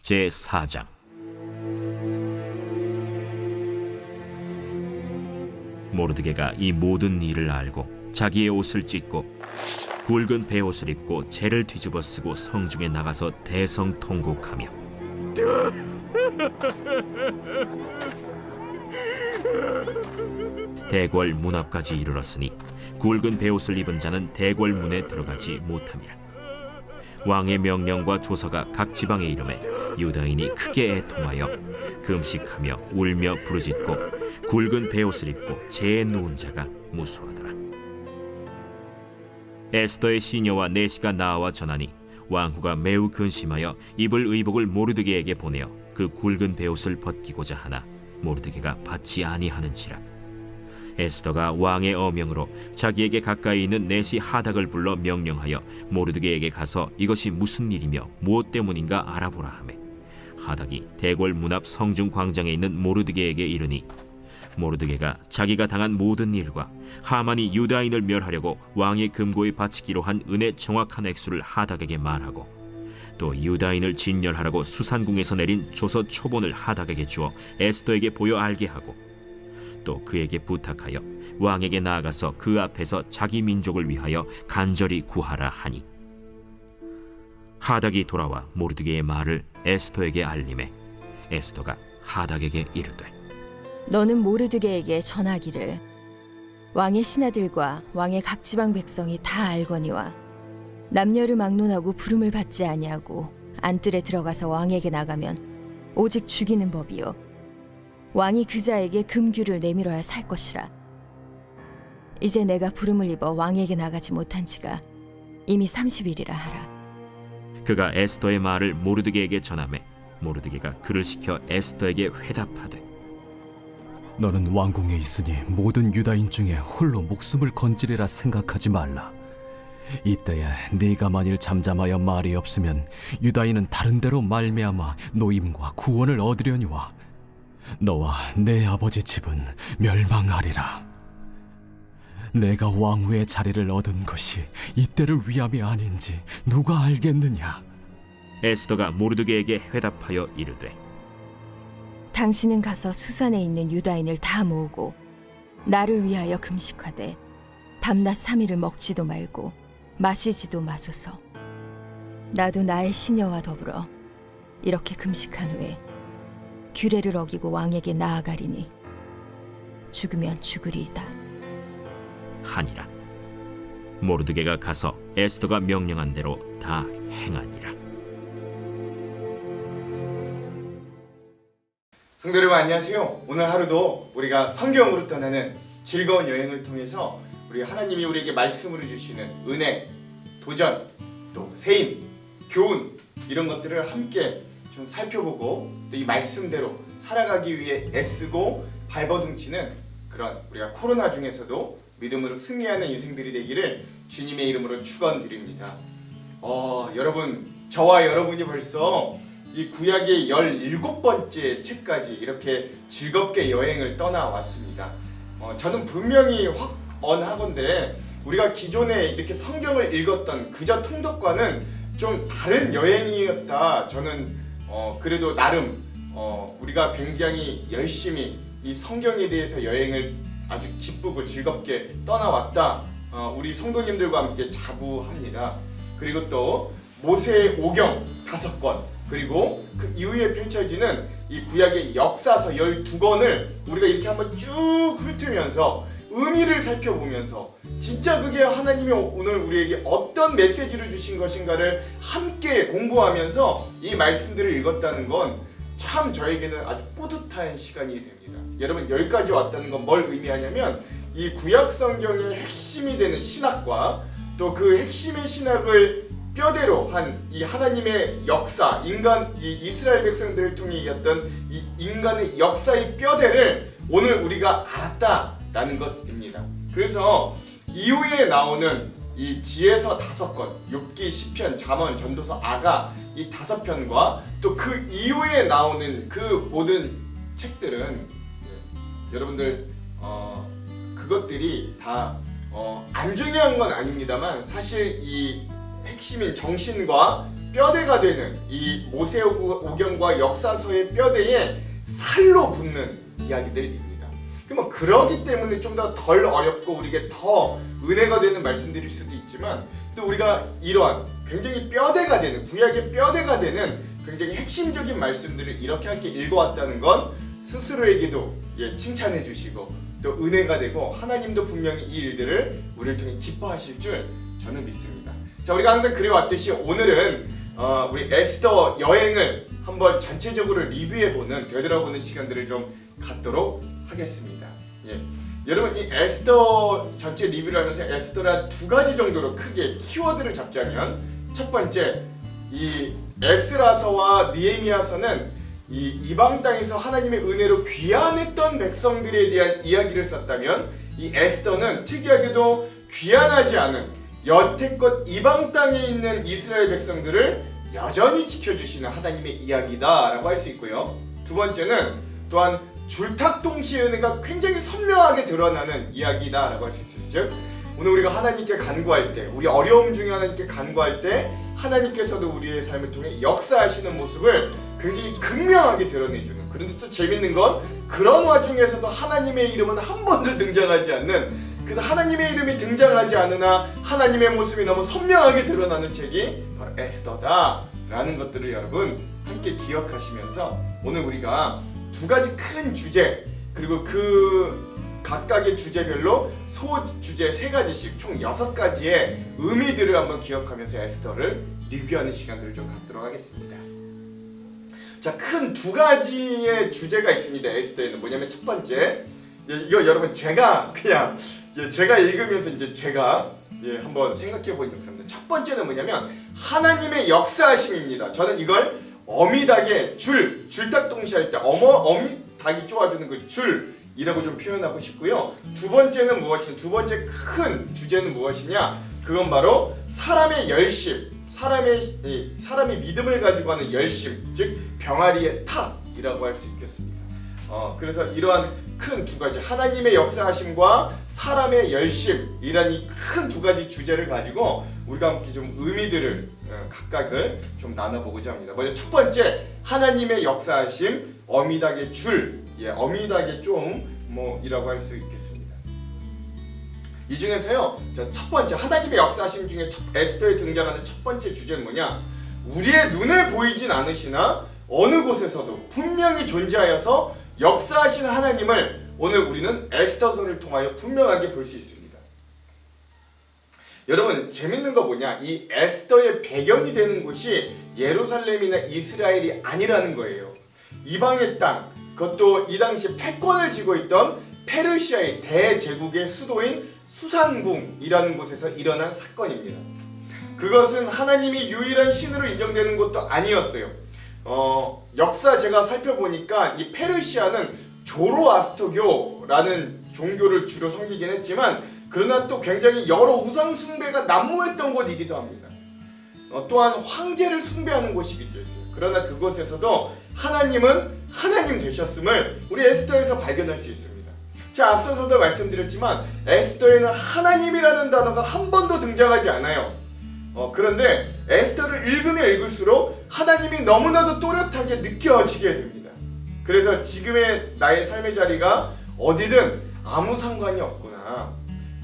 제4장. 모르드게가 이 모든 일을 알고 자기의 옷을 찢고 굵은 베옷을 입고 재를 뒤집어 쓰고 성중에 나가서 대성통곡하며 대궐 문 앞까지 이르렀으니 굵은 베옷을 입은 자는 대궐 문에 들어가지 못함이라. 왕의 명령과 조서가 각 지방에 이르매 유다인이 크게 애통하여 금식하며 울며 부르짖고 굵은 베옷을 입고 재에 누운 자가 무수하더라. 에스더의 시녀와 내시가 나와 전하니 왕후가 매우 근심하여 입을 의복을 모르드게에게 보내어 그 굵은 베옷을 벗기고자 하나 모르드게가 받지 아니하는지라. 에스더가 왕의 어명으로 자기에게 가까이 있는 내시 하닥을 불러 명령하여 모르드게에게 가서 이것이 무슨 일이며 무엇 때문인가 알아보라 하매 하닥이 대궐 문 앞 성중 광장에 있는 모르드게에게 이르니 모르드게가 자기가 당한 모든 일과 하만이 유다인을 멸하려고 왕의 금고에 바치기로 한 은의 정확한 액수를 하닥에게 말하고 또 유다인을 진멸하라고 수산궁에서 내린 조서 초본을 하닥에게 주어 에스더에게 보여 알게 하고 또 그에게 부탁하여 왕에게 나아가서 그 앞에서 자기 민족을 위하여 간절히 구하라 하니 하닥이 돌아와 모르드게의 말을 에스더에게 알림해 에스더가 하닥에게 이르되 너는 모르드게에게 전하기를 왕의 신하들과 왕의 각 지방 백성이 다 알거니와 남녀를 막론하고 부름을 받지 아니하고 안뜰에 들어가서 왕에게 나가면 오직 죽이는 법이요 왕이 그 자에게 금규를 내밀어야 살 것이라. 이제 내가 부름을 입어 왕에게 나가지 못한 지가 이미 30일이라 하라. 그가 에스더의 말을 모르드게에게 전하매 모르드게가 그를 시켜 에스더에게 회답하되 너는 왕궁에 있으니 모든 유다인 중에 홀로 목숨을 건지리라 생각하지 말라. 이때에 네가 만일 잠잠하여 말이 없으면 유다인은 다른 데로 말미암아 노임과 구원을 얻으려니와 너와 내 아버지 집은 멸망하리라. 내가 왕후의 자리를 얻은 것이 이때를 위함이 아닌지 누가 알겠느냐. 에스더가 모르드게에게 회답하여 이르되 당신은 가서 수산에 있는 유다인을 다 모으고 나를 위하여 금식하되 밤낮 3일을 먹지도 말고 마시지도 마소서. 나도 나의 시녀와 더불어 이렇게 금식한 후에 규례를 어기고 왕에게 나아가리니 죽으면 죽으리이다 하니라. 모르드게가 가서 에스더가 명령한 대로 다 행하니라. 성도 여러분 안녕하세요. 오늘 하루도 우리가 성경으로 떠나는 즐거운 여행을 통해서 우리 하나님이 우리에게 말씀으로 주시는 은혜, 도전, 또 세임, 교훈 이런 것들을 함께 좀 살펴보고 또 이 말씀대로 살아가기 위해 애쓰고 발버둥치는 그런 우리가 코로나 중에서도 믿음으로 승리하는 인생들이 되기를 주님의 이름으로 축원드립니다. 여러분 저와 여러분이 벌써 이 구약의 17번째 책까지 이렇게 즐겁게 여행을 떠나왔습니다. 저는 분명히 확언하건대 우리가 기존에 이렇게 성경을 읽었던 그저 통독과는 좀 다른 여행이었다. 저는 그래도 나름 우리가 굉장히 열심히 이 성경에 대해서 여행을 아주 기쁘고 즐겁게 떠나왔다. 우리 성도님들과 함께 자부합니다. 그리고 또 모세의 오경 5권 그리고 그 이후에 펼쳐지는 이 구약의 역사서 12권을 우리가 이렇게 한번 쭉 훑으면서 의미를 살펴보면서 진짜 그게 하나님이 오늘 우리에게 어떤 메시지를 주신 것인가를 함께 공부하면서 이 말씀들을 읽었다는 건 참 저에게는 아주 뿌듯한 시간이 됩니다. 여러분 여기까지 왔다는 건 뭘 의미하냐면 이 구약 성경의 핵심이 되는 신학과 또 그 핵심의 신학을 뼈대로 한 이 하나님의 역사, 이 이스라엘 백성들을 통해 이었던 이 인간의 역사의 뼈대를 오늘 우리가 알았다라는 것입니다. 그래서 이후에 나오는 이 지혜서 5권, 욥기, 시편, 잠언, 전도서, 아가 이 5편과 또 그 이후에 나오는 그 모든 책들은 여러분들 그것들이 다 안 중요한 건 아닙니다만 사실 이 핵심인 정신과 뼈대가 되는 이 모세오경과 역사서의 뼈대에 살로 붙는 이야기들입니다. 그럼 그러기 때문에 좀 더 덜 어렵고 우리에게 더 은혜가 되는 말씀드릴 수도 있지만, 또 우리가 이러한 굉장히 뼈대가 되는, 구약의 뼈대가 되는 굉장히 핵심적인 말씀들을 이렇게 함께 읽어왔다는 건 스스로에게도 칭찬해 주시고 또 은혜가 되고, 하나님도 분명히 이 일들을 우리를 통해 기뻐하실 줄 저는 믿습니다. 자, 우리가 항상 그래왔듯이 오늘은 우리 에스더 여행을 한번 전체적으로 리뷰해보는, 되돌아보는 시간들을 좀 갖도록 하겠습니다. 여러분, 이 에스더 전체 리뷰를 하면서 에스더를 한 두 가지 정도로 크게 키워드를 잡자면, 첫 번째, 이 에스라서와 느헤미야서는 이 이방 땅에서 하나님의 은혜로 귀환했던 백성들에 대한 이야기를 썼다면, 이 에스더는 특이하게도 귀환하지 않은 여태껏 이방 땅에 있는 이스라엘 백성들을 여전히 지켜주시는 하나님의 이야기다라고 할 수 있고요. 두 번째는 또한 줄탁동시의 은혜가 굉장히 선명하게 드러나는 이야기다라고 할 수 있어요. 즉, 오늘 우리가 하나님께 간구할 때, 우리 어려움 중에 하나님께 간구할 때 하나님께서도 우리의 삶을 통해 역사하시는 모습을 굉장히 극명하게 드러내주는, 그런데 또 재밌는 건 그런 와중에서도 하나님의 이름은 한 번도 등장하지 않는, 그래서 하나님의 이름이 등장하지 않으나 하나님의 모습이 너무 선명하게 드러나는 책이 바로 에스더다 라는 것들을 여러분 함께 기억하시면서, 오늘 우리가 두 가지 큰 주제, 그리고 그 각각의 주제별로 소주제 3가지씩 총 6가지의 의미들을 한번 기억하면서 에스더를 리뷰하는 시간들을 좀 갖도록 하겠습니다. 자, 큰 2가지의 주제가 있습니다. 에스더에는 뭐냐면, 첫 번째, 이거 여러분 제가 그냥 제가 읽으면서 이제 제가 한번 생각해 본 역사입니다. 첫 번째는 뭐냐면 하나님의 역사하심입니다. 저는 이걸 어미닭의 줄닭동시 할 때 어미닭이 쪼아주는 그 줄이라고 좀 표현하고 싶고요. 두 번째는 무엇이냐? 두 번째 큰 주제는 무엇이냐? 그건 바로 사람의 열심, 사람이 믿음을 가지고 하는 열심, 즉 병아리의 탁이라고 할 수 있겠습니다. 그래서 이러한 큰 2가지, 하나님의 역사하심과 사람의 열심이란 이 큰 2가지 주제를 가지고 우리가 함께 좀 의미들을 각각을 좀 나눠보고자 합니다. 먼저 첫 번째, 하나님의 역사하심, 어미닭의 줄, 어미닭의 이라고 할 수 있겠습니다. 이 중에서요, 첫 번째 하나님의 역사하심 중에 에스더에 등장하는 첫 번째 주제는 뭐냐? 우리의 눈에 보이진 않으시나 어느 곳에서도 분명히 존재하여서 역사하시는 하나님을 오늘 우리는 에스더서를 통하여 분명하게 볼 수 있습니다. 여러분, 재밌는 거 뭐냐? 이 에스더의 배경이 되는 곳이 예루살렘이나 이스라엘이 아니라는 거예요. 이방의 땅, 그것도 이 당시 패권을 쥐고 있던 페르시아의 대제국의 수도인 수산궁이라는 곳에서 일어난 사건입니다. 그것은 하나님이 유일한 신으로 인정되는 것도 아니었어요. 역사 제가 살펴보니까 이 페르시아는 조로아스터교라는 종교를 주로 섬기긴 했지만, 그러나 또 굉장히 여러 우상 숭배가 난무했던 곳이기도 합니다. 또한 황제를 숭배하는 곳이기도 했어요. 그러나 그곳에서도 하나님은 하나님 되셨음을 우리 에스더에서 발견할 수 있습니다. 제가 앞서서도 말씀드렸지만 에스더에는 하나님이라는 단어가 한 번도 등장하지 않아요. 그런데 에스더를 읽으면 읽을수록 하나님이 너무나도 또렷하게 느껴지게 됩니다. 그래서 지금의 나의 삶의 자리가 어디든 아무 상관이 없구나.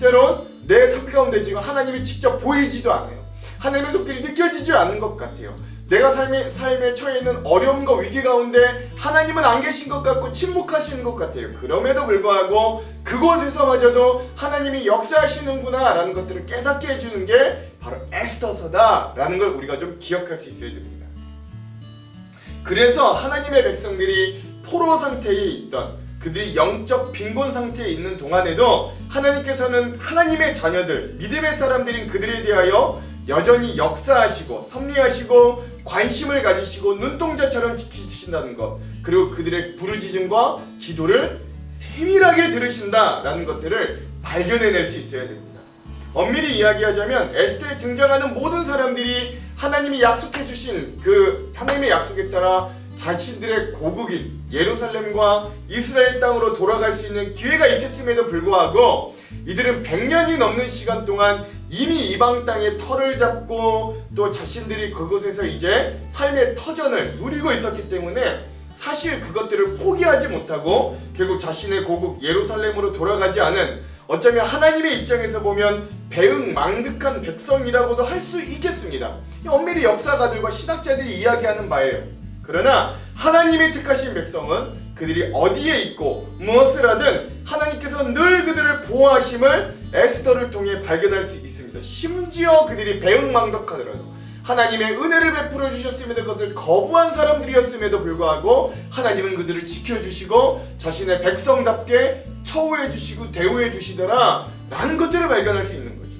때론 내 삶 가운데 지금 하나님이 직접 보이지도 않아요. 하나님의 손길이 느껴지지 않는 것 같아요. 내가 삶에 처해 있는 어려움과 위기 가운데 하나님은 안 계신 것 같고 침묵하시는 것 같아요. 그럼에도 불구하고 그곳에서마저도 하나님이 역사하시는구나 라는 것들을 깨닫게 해주는 게 바로 에스더서다 라는 걸 우리가 좀 기억할 수 있어야 됩니다. 그래서 하나님의 백성들이 포로 상태에 있던, 그들이 영적 빈곤 상태에 있는 동안에도 하나님께서는 하나님의 자녀들, 믿음의 사람들인 그들에 대하여 여전히 역사하시고 섭리하시고 관심을 가지시고 눈동자처럼 지키신다는 것, 그리고 그들의 부르짖음과 기도를 세밀하게 들으신다라는 것들을 발견해낼 수 있어야 됩니다. 엄밀히 이야기하자면 에스더에 등장하는 모든 사람들이 하나님이 약속해 주신 그 하나님의 약속에 따라 자신들의 고국인 예루살렘과 이스라엘 땅으로 돌아갈 수 있는 기회가 있었음에도 불구하고 이들은 100년이 넘는 시간 동안 이미 이방 땅에 터를 잡고 또 자신들이 그곳에서 이제 삶의 터전을 누리고 있었기 때문에 사실 그것들을 포기하지 못하고 결국 자신의 고국 예루살렘으로 돌아가지 않은, 어쩌면 하나님의 입장에서 보면 배은망덕한 백성이라고도 할 수 있겠습니다. 엄밀히 역사가들과 신학자들이 이야기하는 바예요. 그러나 하나님의 택하신 백성은 그들이 어디에 있고 무엇을 하든 하나님께서 늘 그들을 보호하심을 에스더를 통해 발견할 수 있습니다. 심지어 그들이 배은망덕하더라도 하나님의 은혜를 베풀어 주셨음에도 그것을 거부한 사람들이었음에도 불구하고 하나님은 그들을 지켜주시고 자신의 백성답게 처우해 주시고 대우해 주시더라 라는 것들을 발견할 수 있는 거죠.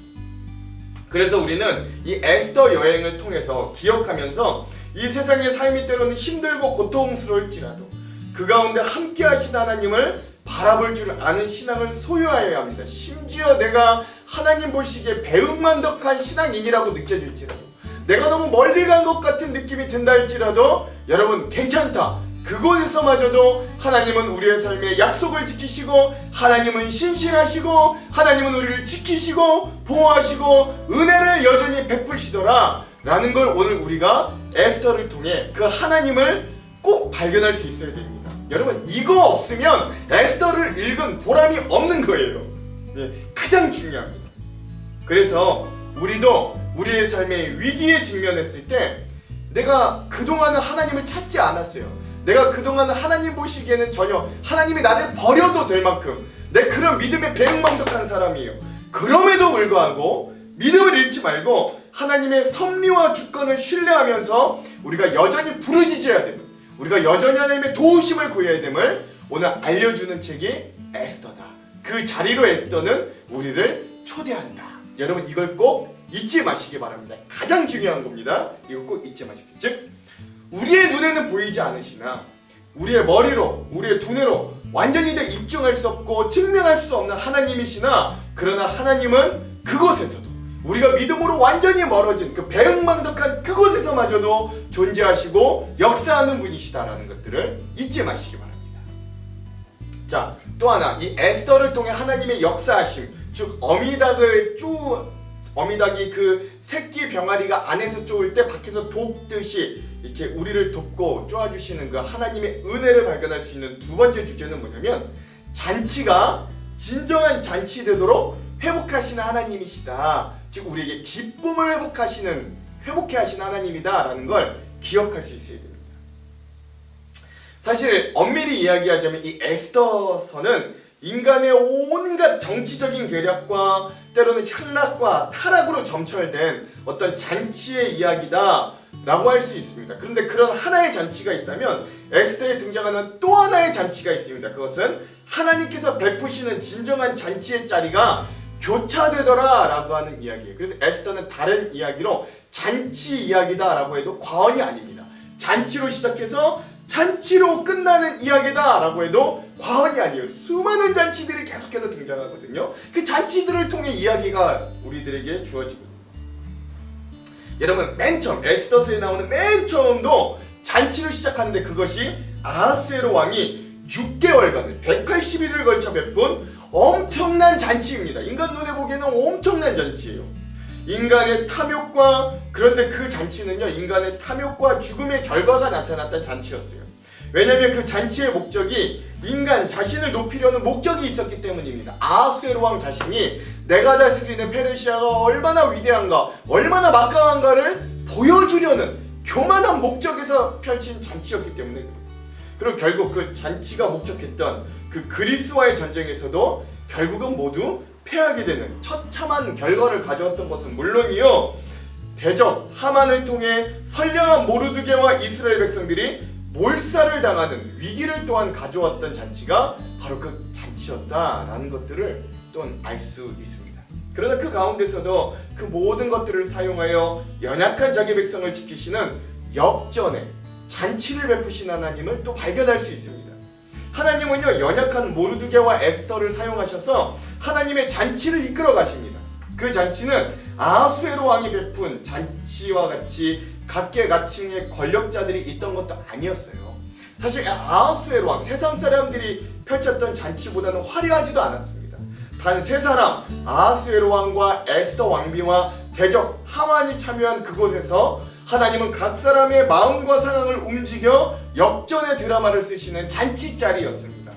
그래서 우리는 이 에스더 여행을 통해서 기억하면서 이 세상의 삶이 때로는 힘들고 고통스러울지라도 그 가운데 함께 하신 하나님을 바라볼 줄 아는 신앙을 소유하여야 합니다. 심지어 내가 하나님 보시기에 배은망덕한 신앙인이라고 느껴질지라도, 내가 너무 멀리 간 것 같은 느낌이 든다 할지라도 여러분 괜찮다. 그곳에서마저도 하나님은 우리의 삶에 약속을 지키시고 하나님은 신실하시고 하나님은 우리를 지키시고 보호하시고 은혜를 여전히 베푸시더라 라는 걸 오늘 우리가 에스더를 통해 그 하나님을 꼭 발견할 수 있어야 됩니다. 여러분 이거 없으면 에스더를 읽은 보람이 없는 거예요. 가장 중요합니다. 그래서 우리도 우리의 삶의 위기에 직면했을 때 내가 그동안은 하나님을 찾지 않았어요. 내가 그동안 하나님 보시기에는 전혀 하나님이 나를 버려도 될 만큼 내 그런 믿음에 배은망덕한 사람이에요. 그럼에도 불구하고 믿음을 잃지 말고 하나님의 섭리와 주권을 신뢰하면서 우리가 여전히 부르짖어야 됩니다. 우리가 여전히 하나님의 도우심을 구해야 됨을 오늘 알려주는 책이 에스더다. 그 자리로 에스더는 우리를 초대한다. 여러분 이걸 꼭 잊지 마시기 바랍니다. 가장 중요한 겁니다. 이거 꼭 잊지 마십시오. 즉 우리의 눈에는 보이지 않으시나 우리의 머리로 우리의 두뇌로 완전히 다 입증할 수 없고 증명할 수 없는 하나님이시나, 그러나 하나님은 그곳에서도 우리가 믿음으로 완전히 멀어진 그 배은망덕한 그곳에서마저도 존재하시고 역사하는 분이시다라는 것들을 잊지 마시기 바랍니다. 자, 또 하나, 이 에스더를 통해 하나님의 역사하심, 즉 어미닭이 그 새끼 병아리가 안에서 쪼을 때 밖에서 돕듯이 이렇게 우리를 돕고 쪼아주시는 그 하나님의 은혜를 발견할 수 있는 두 번째 주제는 뭐냐면, 잔치가 진정한 잔치 되도록 회복하시는 하나님이시다. 즉 우리에게 기쁨을 회복해 하시는 하나님이다라는 걸 기억할 수 있어야 됩니다. 사실 엄밀히 이야기하자면 이 에스더서는 인간의 온갖 정치적인 계략과 때로는 향락과 타락으로 점철된 어떤 잔치의 이야기다 라고 할 수 있습니다. 그런데 그런 하나의 잔치가 있다면 에스더에 등장하는 또 하나의 잔치가 있습니다. 그것은 하나님께서 베푸시는 진정한 잔치의 자리가 교차되더라 라고 하는 이야기예요. 그래서 에스더는 다른 이야기로 잔치 이야기다 라고 해도 과언이 아닙니다. 잔치로 시작해서 잔치로 끝나는 이야기다 라고 해도 과언이 아니에요. 수많은 잔치들이 계속해서 등장하거든요. 그 잔치들을 통해 이야기가 우리들에게 주어지거든요. 여러분 맨 처음 에스더서에 나오는 맨 처음도 잔치로 시작하는데 그것이 아하스웨로 왕이 6개월간 180일을 걸쳐 베푼 엄청난 잔치입니다. 인간 눈에 보기에는 엄청난 잔치예요. 인간의 탐욕과, 그런데 그 잔치는요 인간의 탐욕과 죽음의 결과가 나타났던 잔치였어요. 왜냐하면 그 잔치의 목적이 인간 자신을 높이려는 목적이 있었기 때문입니다. 아하스웨로 왕 자신이 내가 다스리는 페르시아가 얼마나 위대한가, 얼마나 막강한가를 보여주려는 교만한 목적에서 펼친 잔치였기 때문에, 그리고 결국 그 잔치가 목적했던 그 그리스와의 전쟁에서도 결국은 모두 패하게 되는 처참한 결과를 가져왔던 것은 물론이요, 대적 하만을 통해 선량한 모르드게와 이스라엘 백성들이 몰살을 당하는 위기를 또한 가져왔던 잔치가 바로 그 잔치였다라는 것들을 또한 알 수 있습니다. 그러나 그 가운데서도 그 모든 것들을 사용하여 연약한 자기 백성을 지키시는 역전의 잔치를 베푸신 하나님을 또 발견할 수 있습니다. 하나님은요 연약한 모르드게와 에스더를 사용하셔서 하나님의 잔치를 이끌어 가십니다. 그 잔치는 아하스웨로 왕이 베푼 잔치와 같이 각계각층의 권력자들이 있던 것도 아니었어요. 사실 아하스웨로 왕, 세상 사람들이 펼쳤던 잔치보다는 화려하지도 않았습니다. 단 세 사람 아하수에로 왕과 에스더 왕비와 대적 하만이 참여한 그곳에서 하나님은 각 사람의 마음과 상황을 움직여 역전의 드라마를 쓰시는 잔치자리였습니다.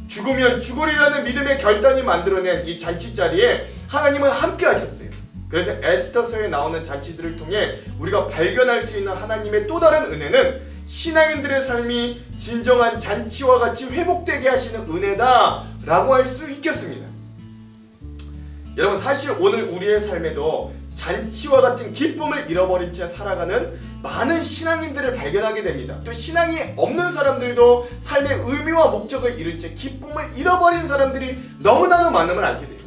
죽으면 죽으리라는 믿음의 결단이 만들어낸 이 잔치자리에 하나님은 함께 하셨어요. 그래서 에스더서에 나오는 잔치들을 통해 우리가 발견할 수 있는 하나님의 또 다른 은혜는 신앙인들의 삶이 진정한 잔치와 같이 회복되게 하시는 은혜다 라고 할 수 있겠습니다. 여러분, 사실 오늘 우리의 삶에도 잔치와 같은 기쁨을 잃어버린 채 살아가는 많은 신앙인들을 발견하게 됩니다. 또 신앙이 없는 사람들도 삶의 의미와 목적을 잃은 채 기쁨을 잃어버린 사람들이 너무나도 많음을 알게 돼요.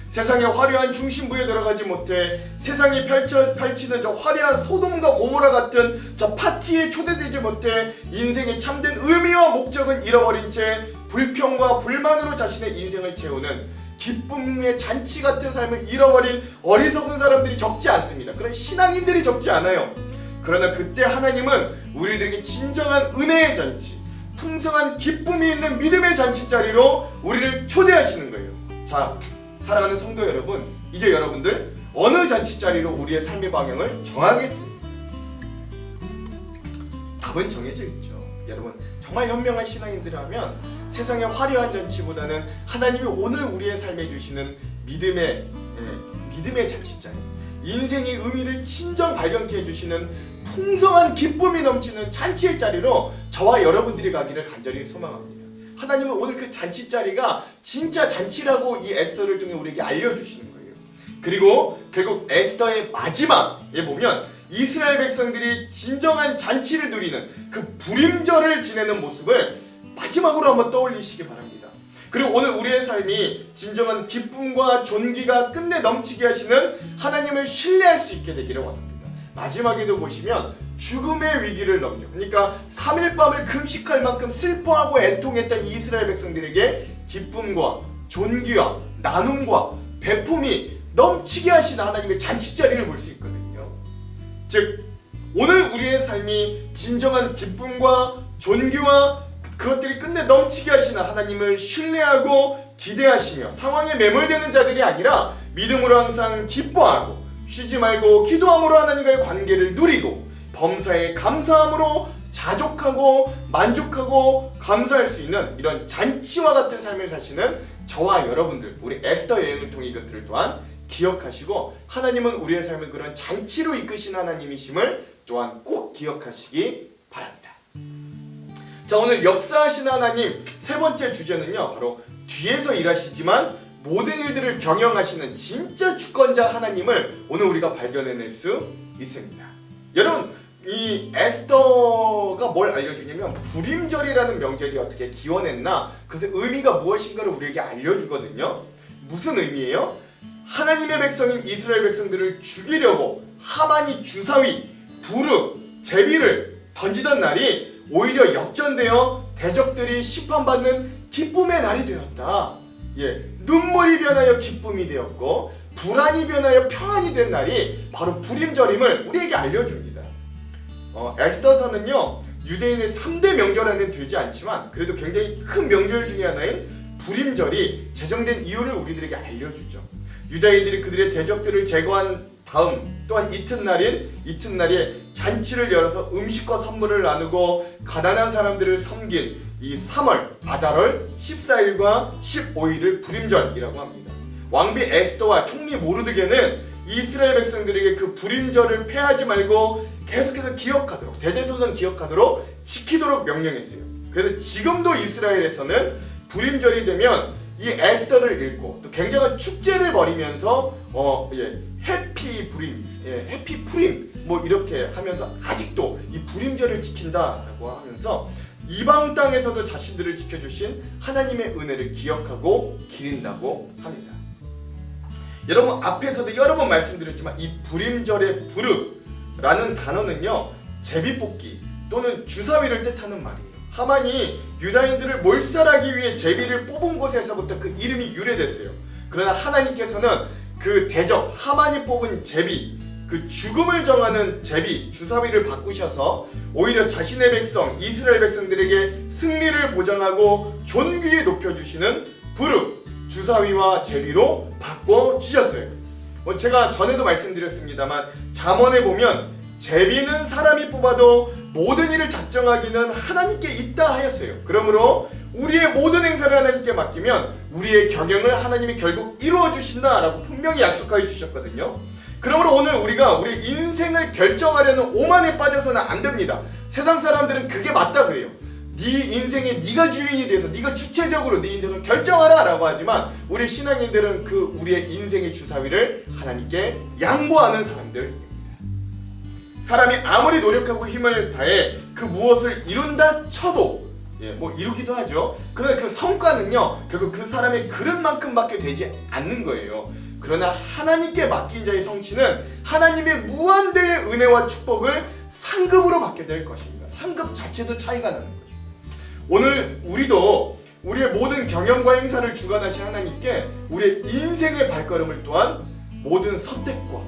세상의 화려한 중심부에 들어가지 못해 세상이 펼치는 저 화려한 소돔과 고모라 같은 저 파티에 초대되지 못해 인생의 참된 의미와 목적은 잃어버린 채 불평과 불만으로 자신의 인생을 채우는 기쁨의 잔치 같은 삶을 잃어버린 어리석은 사람들이 적지 않습니다. 그런 신앙인들이 적지 않아요. 그러나 그때 하나님은 우리들에게 진정한 은혜의 잔치, 풍성한 기쁨이 있는 믿음의 잔치 자리로 우리를 초대하시는 거예요. 자, 사랑하는 성도 여러분, 이제 여러분들 어느 잔치 자리로 우리의 삶의 방향을 정하겠습니까? 답은 정해져 있죠. 여러분, 정말 현명한 신앙인들이라면 세상의 화려한 잔치보다는 하나님이 오늘 우리의 삶에 주시는 믿음의 잔치 자리, 인생의 의미를 친정 발견케 해주시는 풍성한 기쁨이 넘치는 잔치의 자리로 저와 여러분들이 가기를 간절히 소망합니다. 하나님은 오늘 그 잔치 자리가 진짜 잔치라고 이 에스더를 통해 우리에게 알려주시는 거예요. 그리고 결국 에스더의 마지막에 보면 이스라엘 백성들이 진정한 잔치를 누리는 그 불임절을 지내는 모습을 마지막으로 한번 떠올리시기 바랍니다. 그리고 오늘 우리의 삶이 진정한 기쁨과 존귀가 끝내 넘치게 하시는 하나님을 신뢰할 수 있게 되기를 원합니다. 마지막에도 보시면 죽음의 위기를 넘겨, 그러니까 3일 밤을 금식할 만큼 슬퍼하고 애통했던 이스라엘 백성들에게 기쁨과 존귀와 나눔과 배품이 넘치게 하시는 하나님의 잔치자리를 볼 수 있거든요. 즉, 오늘 우리의 삶이 진정한 기쁨과 존귀와 그것들이 끝내 넘치게 하시는 하나님을 신뢰하고 기대하시며 상황에 매몰되는 자들이 아니라 믿음으로 항상 기뻐하고 쉬지 말고 기도함으로 하나님과의 관계를 누리고 범사에 감사함으로 자족하고 만족하고 감사할 수 있는 이런 잔치와 같은 삶을 사시는 저와 여러분들, 우리 에스더 여행을 통해 이것들을 또한 기억하시고 하나님은 우리의 삶을 그런 잔치로 이끄신 하나님이심을 또한 꼭 기억하시기 바랍니다. 자, 오늘 역사하신 하나님 세 번째 주제는요, 바로 뒤에서 일하시지만 모든 일들을 경영하시는 진짜 주권자 하나님을 오늘 우리가 발견해낼 수 있습니다. 여러분, 이 에스더가 뭘 알려주냐면 불임절이라는 명절이 어떻게 기원했나, 그것의 의미가 무엇인가를 우리에게 알려주거든요. 무슨 의미예요? 하나님의 백성인 이스라엘 백성들을 죽이려고 하만이 주사위, 부르, 제비를 던지던 날이 오히려 역전되어 대적들이 심판받는 기쁨의 날이 되었다. 눈물이 변하여 기쁨이 되었고 불안이 변하여 평안이 된 날이 바로 불임절임을 우리에게 알려줍니다. 에스더서는요, 유대인의 3대 명절 안에 들지 않지만 그래도 굉장히 큰 명절 중에 하나인 불임절이 제정된 이유를 우리들에게 알려주죠. 유다인들이 그들의 대적들을 제거한 다음 또한 이튿날에 잔치를 열어서 음식과 선물을 나누고 가난한 사람들을 섬긴 이 3월 아달월 14일과 15일을 불임절이라고 합니다. 왕비 에스더와 총리 모르드게는 이스라엘 백성들에게 그 불임절을 패하지 말고 계속해서 기억하도록, 대대손손 기억하도록 지키도록 명령했어요. 그래서 지금도 이스라엘에서는 불임절이 되면 이 에스더를 읽고 또 굉장한 축제를 벌이면서 해피 불임, 해피 푸림 뭐 이렇게 하면서 아직도 이 불임절을 지킨다라고 하면서 이방 땅에서도 자신들을 지켜주신 하나님의 은혜를 기억하고 기린다고 합니다. 여러분, 앞에서도 여러 번 말씀드렸지만 이 불임절의 부르라는 단어는요, 제비뽑기 또는 주사위를 뜻하는 말이에요. 하만이 유다인들을 몰살하기 위해 제비를 뽑은 곳에서부터 그 이름이 유래됐어요. 그러나 하나님께서는 그 대적 하만이 뽑은 제비, 그 죽음을 정하는 제비, 주사위를 바꾸셔서 오히려 자신의 백성 이스라엘 백성들에게 승리를 보장하고 존귀에 높여주시는 부르, 주사위와 제비로 바꿔 주셨어요. 제가 전에도 말씀드렸습니다만 잠언에 보면 제비는 사람이 뽑아도 모든 일을 작정하기는 하나님께 있다 하였어요. 그러므로 우리의 모든 행사를 하나님께 맡기면 우리의 경영을 하나님이 결국 이루어 주신다라고 분명히 약속하여 주셨거든요. 그러므로 오늘 우리가 우리 인생을 결정하려는 오만에 빠져서는 안 됩니다. 세상 사람들은 그게 맞다 그래요. 네 인생에 네가 주인이 돼서 네가 주체적으로 네 인생을 결정하라 라고 하지만 우리 신앙인들은 그 우리의 인생의 주사위를 하나님께 양보하는 사람들입니다. 사람이 아무리 노력하고 힘을 다해 그 무엇을 이룬다 쳐도 뭐 이루기도 하죠. 그러나 그 성과는요 결국 그 사람의 그릇만큼밖에 되지 않는 거예요. 그러나 하나님께 맡긴 자의 성취는 하나님의 무한대의 은혜와 축복을 상급으로 받게 될 것입니다. 상급 자체도 차이가 나는 거죠. 오늘 우리도 우리의 모든 경영과 행사를 주관하신 하나님께 우리의 인생의 발걸음을 또한 모든 선택과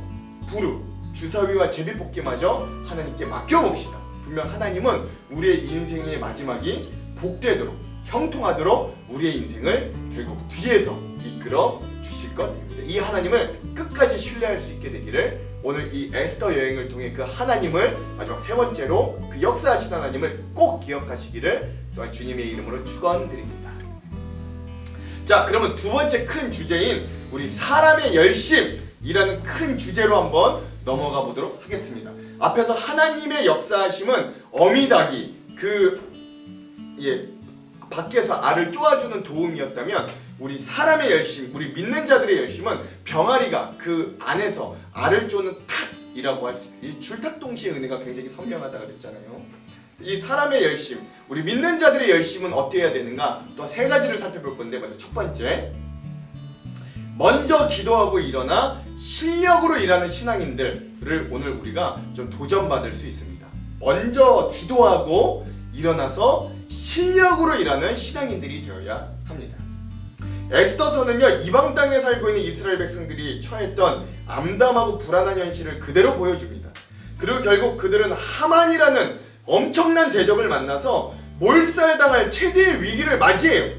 부르, 주사위와 제비뽑기마저 하나님께 맡겨봅시다. 분명 하나님은 우리의 인생의 마지막이 복되도록 형통하도록 우리의 인생을 결국 뒤에서 이끌어 주실 것입니다. 이 하나님을 끝까지 신뢰할 수 있게 되기를 오늘 이 에스더 여행을 통해 그 하나님을 마지막 세 번째로 그 역사하신 하나님을 꼭 기억하시기를 또한 주님의 이름으로 축원드립니다. 자, 그러면 두 번째 큰 주제인 우리 사람의 열심이라는 큰 주제로 한번 넘어가 보도록 하겠습니다. 앞에서 하나님의 역사하심은 어미닭이 밖에서 알을 쪼아주는 도움이었다면 우리 사람의 열심, 우리 믿는 자들의 열심은 병아리가 그 안에서 알을 쪼는 탁이라고 할 수 있어요. 이 줄탁동시의 은혜가 굉장히 선명하다 그랬잖아요. 이 사람의 열심, 우리 믿는 자들의 열심은 어때야 되는가? 또 세 가지를 살펴볼 건데 먼저 첫 번째, 먼저 기도하고 일어나 실력으로 일하는 신앙인들을 오늘 우리가 좀 도전받을 수 있습니다. 먼저 기도하고 일어나서 실력으로 일하는 신앙인들이 되어야 합니다. 에스더서는요 이방 땅에 살고 있는 이스라엘 백성들이 처했던 암담하고 불안한 현실을 그대로 보여줍니다. 그리고 결국 그들은 하만이라는 엄청난 대적을 만나서 몰살당할 최대의 위기를 맞이해요.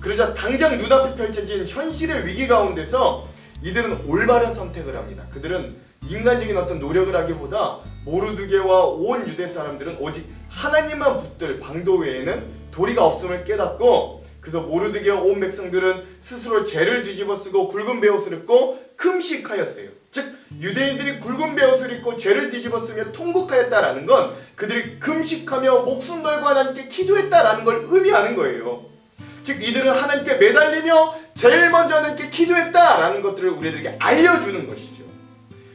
그러자 당장 눈앞에 펼쳐진 현실의 위기 가운데서 이들은 올바른 선택을 합니다. 그들은 인간적인 어떤 노력을 하기보다 모르드게와 온 유대 사람들은 오직 하나님만 붙들 방도 외에는 도리가 없음을 깨닫고, 그래서 모르드게와 온 백성들은 스스로 죄를 뒤집어쓰고 굵은 베옷을 입고 금식하였어요. 즉 유대인들이 굵은 베옷을 입고 죄를 뒤집어쓰며 통곡하였다라는 건 그들이 금식하며 목숨 걸고 하나님께 기도했다라는 걸 의미하는 거예요. 즉 이들은 하나님께 매달리며 제일 먼저 하나님께 기도했다라는 것들을 우리들에게 알려주는 것이죠.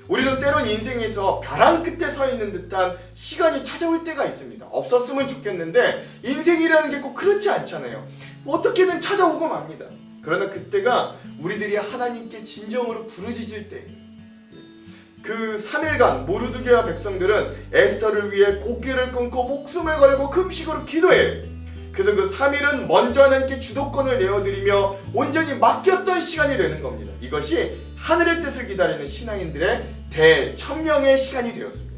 우리도 때론 인생에서 벼랑 끝에 서 있는 듯한 시간이 찾아올 때가 있습니다. 없었으면 좋겠는데 인생이라는 게 꼭 그렇지 않잖아요. 어떻게든 찾아오고 맙니다. 그러나 그때가 우리들이 하나님께 진정으로 부르짖을 때, 그 3일간 모르드게와 백성들은 에스더를 위해 곡기를 끊고 목숨을 걸고 금식으로 기도해요. 그래서 그 3일은 먼저 하나님께 주도권을 내어드리며 온전히 맡겼던 시간이 되는 겁니다. 이것이 하늘의 뜻을 기다리는 신앙인들의 대천명의 시간이 되었습니다.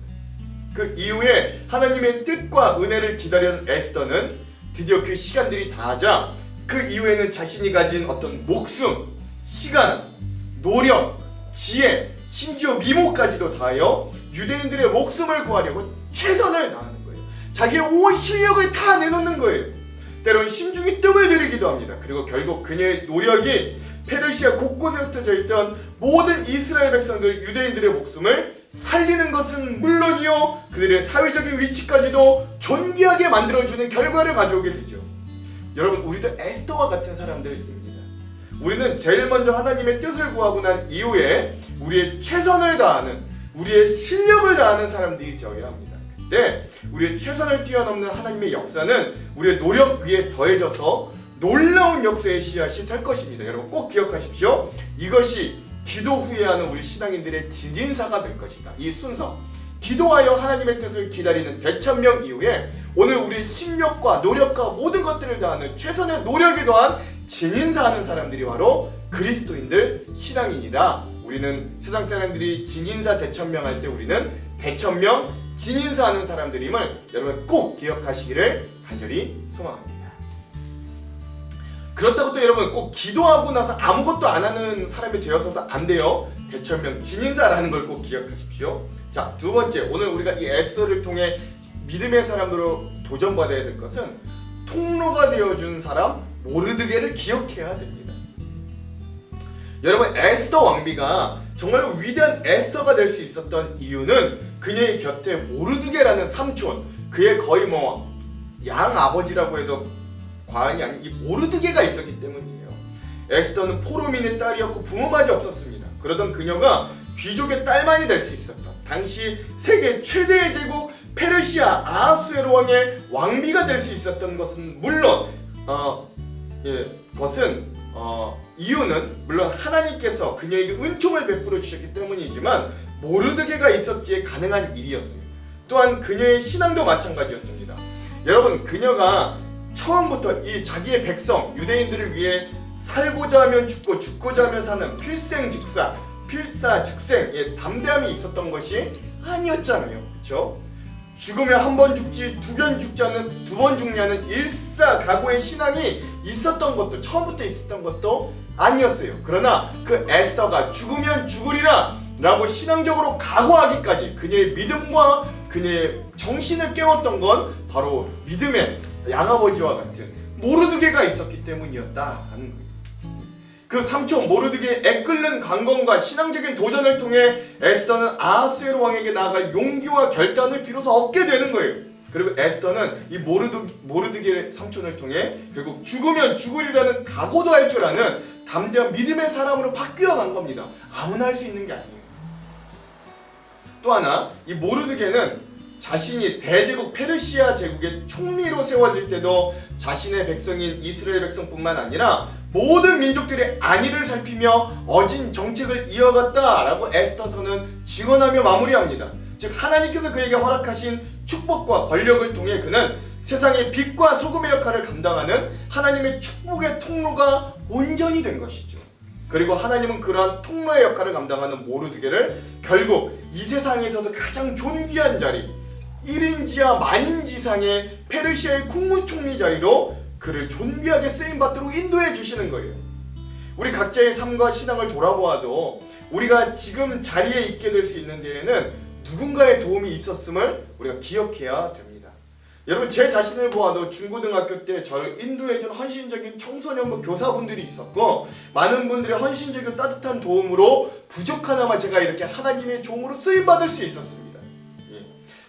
그 이후에 하나님의 뜻과 은혜를 기다리는 에스더는 드디어 그 시간들이 다하자 그 이후에는 자신이 가진 어떤 목숨, 시간, 노력, 지혜, 심지어 미모까지도 다하여 유대인들의 목숨을 구하려고 최선을 다하는 거예요. 자기의 온 실력을 다 내놓는 거예요. 때론 심중이 뜸을 들이기도 합니다. 그리고 결국 그녀의 노력이 페르시아 곳곳에 흩어져 있던 모든 이스라엘 백성들, 유대인들의 목숨을 살리는 것은 물론이요, 그들의 사회적인 위치까지도 존귀하게 만들어주는 결과를 가져오게 되죠. 여러분, 우리도 에스더와 같은 사람들입니다. 우리는 제일 먼저 하나님의 뜻을 구하고 난 이후에 우리의 최선을 다하는, 우리의 실력을 다하는 사람들이 되어야 합니다. 그때 우리의 최선을 뛰어넘는 하나님의 역사는 우리의 노력 위에 더해져서 놀라운 역사의 씨앗이 될 것입니다. 여러분 꼭 기억하십시오. 이것이 기도 후에 하는 우리 신앙인들의 진인사가 될 것이다. 이 순서, 기도하여 하나님의 뜻을 기다리는 대천명 이후에 오늘 우리의 심력과 노력과 모든 것들을 다하는 최선의 노력에 더한 진인사하는 사람들이 바로 그리스도인들, 신앙인이다. 우리는 세상 사람들이 진인사 대천명 할 때 우리는 대천명 진인사하는 사람들임을 여러분 꼭 기억하시기를 간절히 소망합니다. 그렇다고 또 여러분 꼭 기도하고 나서 아무것도 안 하는 사람이 되어서도 안 돼요. 대천명 진인사라는 걸 꼭 기억하십시오. 자, 두 번째, 오늘 우리가 이 에스더를 통해 믿음의 사람으로 도전받아야 될 것은 통로가 되어준 사람 모르드게를 기억해야 됩니다. 여러분, 에스더 왕비가 정말로 위대한 에스더가 될 수 있었던 이유는 그녀의 곁에 모르드게라는 삼촌, 그의 거의 뭐 양아버지라고 해도 과언이 아닌 이 모르드게가 있었기 때문이에요. 에스더는 포로민의 딸이었고 부모마저 없었습니다. 그러던 그녀가 귀족의 딸만이 될 수 있었던, 당시 세계 최대의 제국 페르시아 아하수에로 왕의 왕비가 될 수 있었던 것은 물론 이유는 물론 하나님께서 그녀에게 은총을 베풀어 주셨기 때문이지만 모르드게가 있었기에 가능한 일이었습니다. 또한 그녀의 신앙도 마찬가지였습니다. 여러분, 그녀가 처음부터 이 자기의 백성 유대인들을 위해 살고자 하면 죽고 죽고자 하면 사는 필사즉생의 담대함이 있었던 것이 아니었잖아요. 그렇죠? 죽으면 한 번 죽지 두 번 죽냐는 일사각오의 신앙이 있었던 것도 처음부터 있었던 것도 아니었어요. 그러나 그 에스더가 죽으면 죽으리라 라고 신앙적으로 각오하기까지 그녀의 믿음과 그녀의 정신을 깨웠던 건 바로 믿음의 양아버지와 같은 모르드게가 있었기 때문이었다라는 거예요. 그 삼촌 모르드게의 애끓는 강건과 신앙적인 도전을 통해 에스더는 아하스웨로 왕에게 나아갈 용기와 결단을 비로소 얻게 되는 거예요. 그리고 에스더는 이 모르드게 삼촌을 통해 결국 죽으면 죽으리라는 각오도 할 줄 아는 담대한 믿음의 사람으로 바뀌어 간 겁니다. 아무나 할 수 있는 게 아니에요. 또 하나, 이 모르드게는 자신이 대제국 페르시아 제국의 총리로 세워질 때도 자신의 백성인 이스라엘 백성뿐만 아니라 모든 민족들의 안위를 살피며 어진 정책을 이어갔다라고 에스더서는 증언하며 마무리합니다. 즉, 하나님께서 그에게 허락하신 축복과 권력을 통해 그는 세상의 빛과 소금의 역할을 감당하는 하나님의 축복의 통로가 온전히 된 것이죠. 그리고 하나님은 그러한 통로의 역할을 감당하는 모르드게를 결국 이 세상에서도 가장 존귀한 자리, 1인지하 만인지상의 페르시아의 국무총리 자리로 그를 존귀하게 쓰임받도록 인도해 주시는 거예요. 우리 각자의 삶과 신앙을 돌아보아도 우리가 지금 자리에 있게 될 수 있는 데에는 누군가의 도움이 있었음을 우리가 기억해야 됩니다. 여러분, 제 자신을 보아도 중고등학교 때 저를 인도해준 헌신적인 청소년부 교사분들이 있었고, 많은 분들의 헌신적이고 따뜻한 도움으로 부족하나마 제가 이렇게 하나님의 종으로 쓰임받을 수 있었습니다.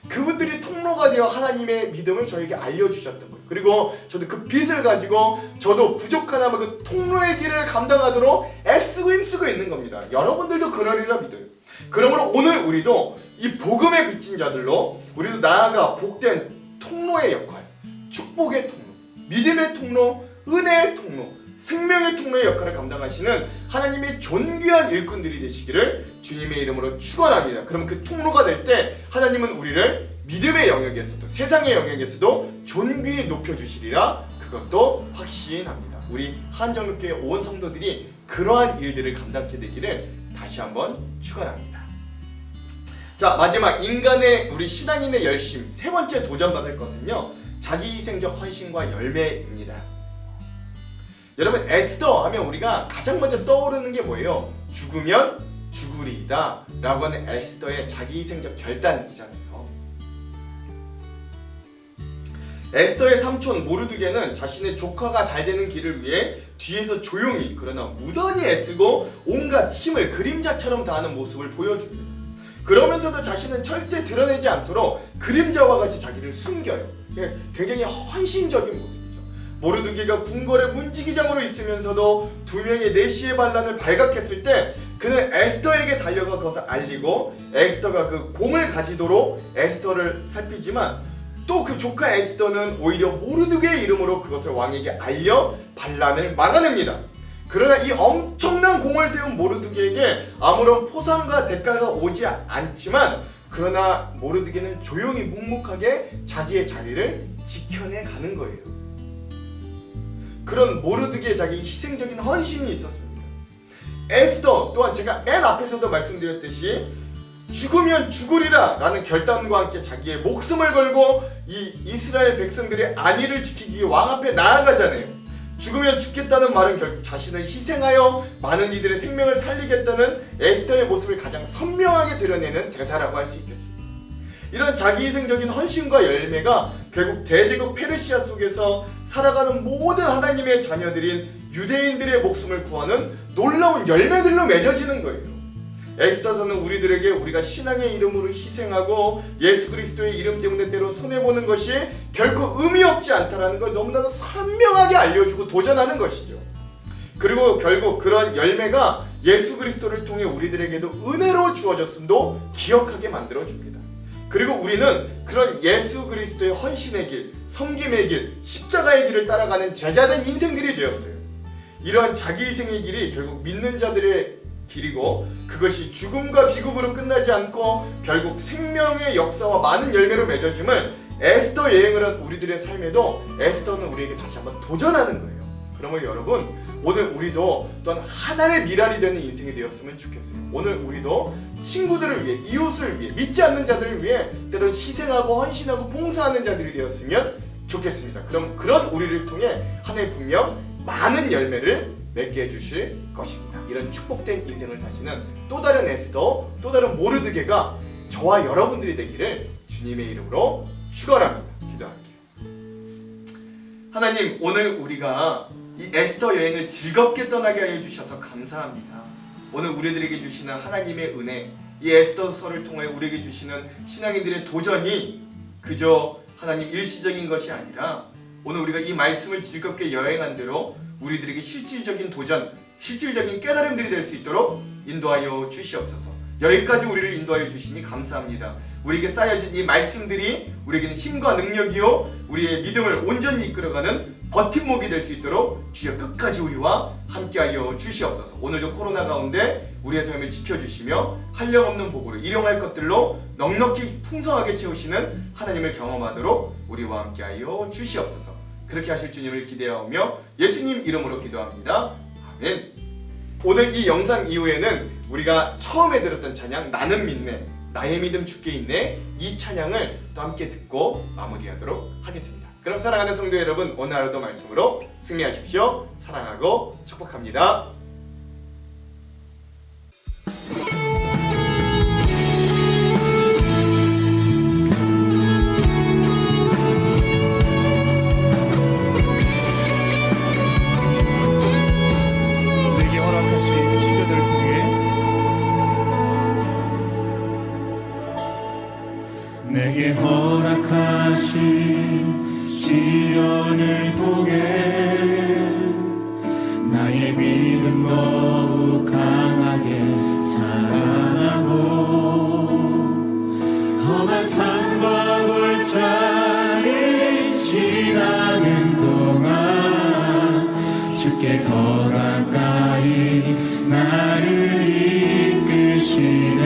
그분들이 통로가 되어 하나님의 믿음을 저에게 알려주셨던 거예요. 그리고 저도 그 빛을 가지고 저도 부족하나마 그 통로의 길을 감당하도록 애쓰고 힘쓰고 있는 겁니다. 여러분들도 그러리라 믿어요. 그러므로 오늘 우리도 이 복음에 비친 자들로 우리도 나아가 복된 통로의 역할, 축복의 통로, 믿음의 통로, 은혜의 통로, 생명의 통로의 역할을 감당하시는 하나님의 존귀한 일꾼들이 되시기를 주님의 이름으로 축원합니다. 그럼 그 통로가 될 때 하나님은 우리를 믿음의 영역에서도 세상의 영역에서도 존귀히 높여주시리라, 그것도 확신합니다. 우리 한정교회 온 성도들이 그러한 일들을 감당하게 되기를 다시 한번 축원합니다. 자, 마지막 인간의 우리 신앙인의 열심, 세 번째 도전받을 것은요, 자기희생적 헌신과 열매입니다. 여러분, 에스더 하면 우리가 가장 먼저 떠오르는 게 뭐예요? 죽으면 죽으리이다 라고 하는 에스더의 자기희생적 결단이잖아요. 에스더의 삼촌 모르드게는 자신의 조카가 잘 되는 길을 위해 뒤에서 조용히 그러나 무던히 애쓰고 온갖 힘을 그림자처럼 다하는 모습을 보여줍니다. 그러면서도 자신은 절대 드러내지 않도록 그림자와 같이 자기를 숨겨요. 굉장히 헌신적인 모습이죠. 모르드게가 궁궐의 문지기장으로 있으면서도 두 명의 내시의 반란을 발각했을 때 그는 에스더에게 달려가 그것을 알리고 에스더가 그 공을 가지도록 에스더를 살피지만 또 그 조카 에스더는 오히려 모르드게의 이름으로 그것을 왕에게 알려 반란을 막아냅니다. 그러나 이 엄청난 공을 세운 모르드게에게 아무런 포상과 대가가 오지 않지만, 그러나 모르드게는 조용히 묵묵하게 자기의 자리를 지켜내 가는 거예요. 그런 모르드게의 자기 희생적인 헌신이 있었습니다. 에스더 또한 제가 맨 앞에서도 말씀드렸듯이 죽으면 죽으리라 라는 결단과 함께 자기의 목숨을 걸고 이 이스라엘 백성들의 안위를 지키기 위해 왕 앞에 나아가잖아요. 죽으면 죽겠다는 말은 결국 자신을 희생하여 많은 이들의 생명을 살리겠다는 에스더의 모습을 가장 선명하게 드러내는 대사라고 할 수 있겠습니다. 이런 자기희생적인 헌신과 열매가 결국 대제국 페르시아 속에서 살아가는 모든 하나님의 자녀들인 유대인들의 목숨을 구하는 놀라운 열매들로 맺어지는 거예요. 에스더서는 우리들에게 우리가 신앙의 이름으로 희생하고 예수 그리스도의 이름 때문에 때로 손해보는 것이 결코 의미 없지 않다라는 걸 너무나도 선명하게 알려주고 도전하는 것이죠. 그리고 결국 그런 열매가 예수 그리스도를 통해 우리들에게도 은혜로 주어졌음도 기억하게 만들어줍니다. 그리고 우리는 그런 예수 그리스도의 헌신의 길, 섬김의 길, 십자가의 길을 따라가는 제자된 인생들이 되었어요. 이러한 자기희생의 길이 결국 믿는 자들의 길이고 그것이 죽음과 비극으로 끝나지 않고 결국 생명의 역사와 많은 열매로 맺어짐을 에스더 여행을 한 우리들의 삶에도 에스더는 우리에게 다시 한번 도전하는 거예요. 그러면 여러분, 오늘 우리도 또한 하나님의 미랄이 되는 인생이 되었으면 좋겠어요. 오늘 우리도 친구들을 위해, 이웃을 위해, 믿지 않는 자들을 위해 때론 희생하고 헌신하고 봉사하는 자들이 되었으면 좋겠습니다. 그럼 그런 우리를 통해 하나님 분명 많은 열매를 맺게 해주실 것입니다. 이런 축복된 인생을 사시는 또 다른 에스더, 또 다른 모르드게가 저와 여러분들이 되기를 주님의 이름으로 축원합니다. 기도할게요. 하나님, 오늘 우리가 이 에스더 여행을 즐겁게 떠나게 하여 주셔서 감사합니다. 오늘 우리들에게 주시는 하나님의 은혜, 이 에스더서를 통해 우리에게 주시는 신앙인들의 도전이 그저 하나님 일시적인 것이 아니라 오늘 우리가 이 말씀을 즐겁게 여행한 대로 우리들에게 실질적인 도전, 실질적인 깨달음들이 될 수 있도록 인도하여 주시옵소서. 여기까지 우리를 인도하여 주시니 감사합니다. 우리에게 쌓여진 이 말씀들이 우리에게는 힘과 능력이요 우리의 믿음을 온전히 이끌어가는 버팀목이 될 수 있도록 주여 끝까지 우리와 함께하여 주시옵소서. 오늘도 코로나 가운데 우리의 삶을 지켜주시며 한량없는 복으로 일용할 것들로 넉넉히 풍성하게 채우시는 하나님을 경험하도록 우리와 함께하여 주시옵소서. 그렇게 하실 주님을 기대하며 예수님 이름으로 기도합니다. 아멘. 오늘 이 영상 이후에는 우리가 처음에 들었던 찬양 나는 믿네, 나의 믿음 주께 있네, 이 찬양을 또 함께 듣고 마무리하도록 하겠습니다. 그럼 사랑하는 성도 여러분, 오늘 하루도 말씀으로 승리하십시오. 사랑하고 축복합니다. 내게 허락하신 시련을 통해 나의 믿음 더욱 강하게 자라나고 험한 산과 골짜기 지나는 동안 주께 더 가까이 나를 이끄시네.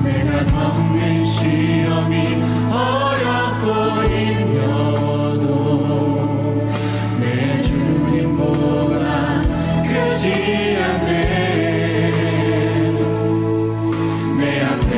내가 겪는 시험이 어렵고 힘겨워도 내 주님보다 크지 않네. 내 앞에